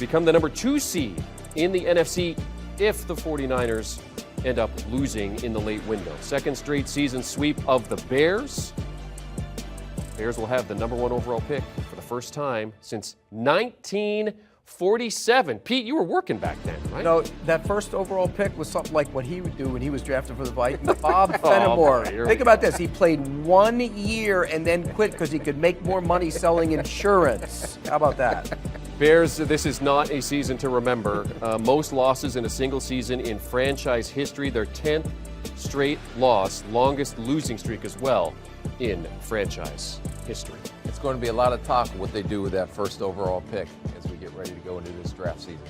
become the number 2 seed in the NFC if the 49ers end up losing in the late window. Second straight season sweep of the Bears. Bears will have the number 1 overall pick for the first time since 1947. Pete, you were working back then, right? No, that first overall pick was something like what he would do when he was drafted for the Vikings. Bob Fenimore. Think about this. He played 1 year and then quit because he could make more money selling insurance. How about that? Bears, this is not a season to remember. Most losses in a single season in franchise history. Their 10th straight loss, longest losing streak as well in franchise history. It's going to be a lot of talk of what they do with that first overall pick as we get ready to go into this draft season.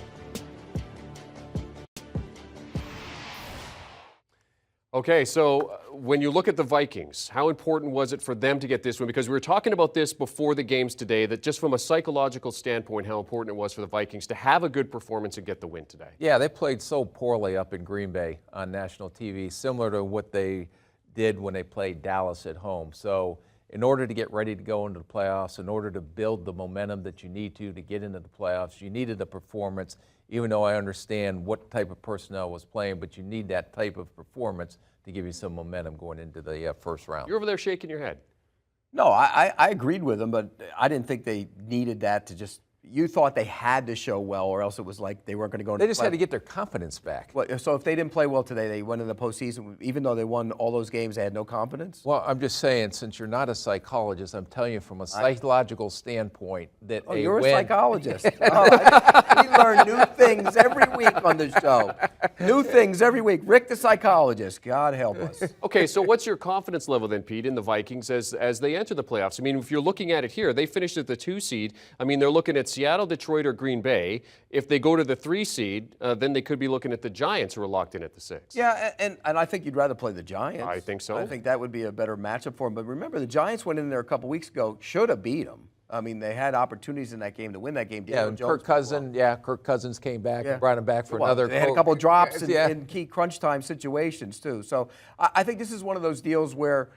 Okay, so when you look at the Vikings, how important was it for them to get this one? Because we were talking about this before the games today, that just from a psychological standpoint, how important it was for the Vikings to have a good performance and get the win today. Yeah, they played so poorly up in Green Bay on national TV, similar to what they did when they played Dallas at home. So in order to get ready to go into the playoffs, in order to build the momentum that you need to get into the playoffs, you needed a performance, even though I understand what type of personnel was playing, but you need that type of performance to give you some momentum going into the first round. You're over there shaking your head. No, I agreed with him, but I didn't think they needed that to just. You thought they had to show well, or else it was like they weren't going to go into They just had to get their confidence back. So if they didn't play well today, they went in the postseason, even though they won all those games, they had no confidence? Well, I'm just saying, since you're not a psychologist, I'm telling you from a psychological standpoint that Oh, you're win. a psychologist. We learn new things every week on this show. New things every week. Rick the psychologist. God help us. Okay, so what's your confidence level then, Pete, in the Vikings as they enter the playoffs? I mean, if you're looking at it here, they finished at the 2 seed. I mean, they're looking at Seattle, Detroit, or Green Bay. If they go to the 3 seed, then they could be looking at the Giants, who are locked in at the 6. Yeah, and I think you'd rather play the Giants. I think so. I think that would be a better matchup for them. But remember, the Giants went in there a couple weeks ago, should have beat them. I mean, they had opportunities in that game to win that game. Yeah, and Kirk Cousins came back and brought him back for another. They had a couple of drops in key crunch time situations, too. So I think this is one of those deals where,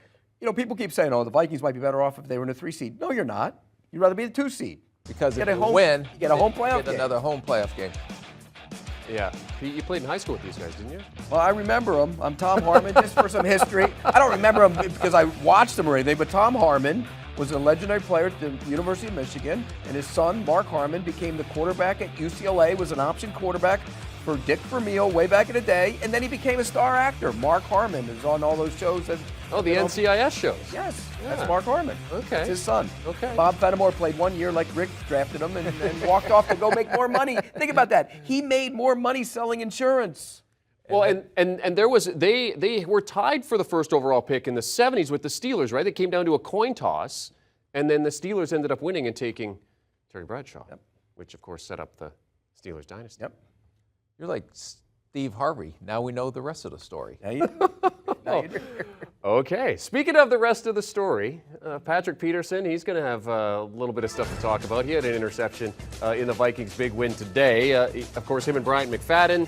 people keep saying, oh, the Vikings might be better off if they were in a 3 seed. No, you're not. You'd rather be the 2 seed. Because if you win, you get a home playoff game. Another home playoff game. Yeah. Pete, you played in high school with these guys, didn't you? Well, I remember them. I'm Tom Harmon, just for some history. I don't remember them because I watched them or anything, but Tom Harmon was a legendary player at the University of Michigan, and his son, Mark Harmon, became the quarterback at UCLA, was an option quarterback for Dick Vermeil way back in the day, and then he became a star actor. Mark Harmon is on all those shows. The NCIS shows. Yes, that's Mark Harmon. Okay. That's his son. Okay. Bob Fenimore played 1 year like Rick drafted him and walked off to go make more money. Think about that. He made more money selling insurance. Well, and there was they were tied for the first overall pick in the 70s with the Steelers, right? It came down to a coin toss, and then the Steelers ended up winning and taking Terry Bradshaw, which of course set up the Steelers dynasty. Yep. You're like Steve Harvey. Now we know the rest of the story. Okay. Speaking of the rest of the story, Patrick Peterson, he's going to have a little bit of stuff to talk about. He had an interception in the Vikings' big win today. Of course, him and Bryant McFadden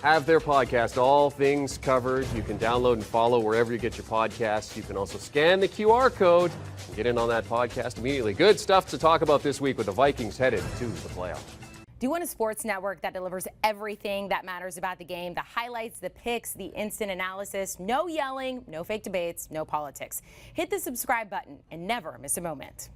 have their podcast, All Things Covered. You can download and follow wherever you get your podcasts. You can also scan the QR code and get in on that podcast immediately. Good stuff to talk about this week with the Vikings headed to the playoffs. Do you want a sports network that delivers everything that matters about the game? The highlights, the picks, the instant analysis, no yelling, no fake debates, no politics. Hit the subscribe button and never miss a moment.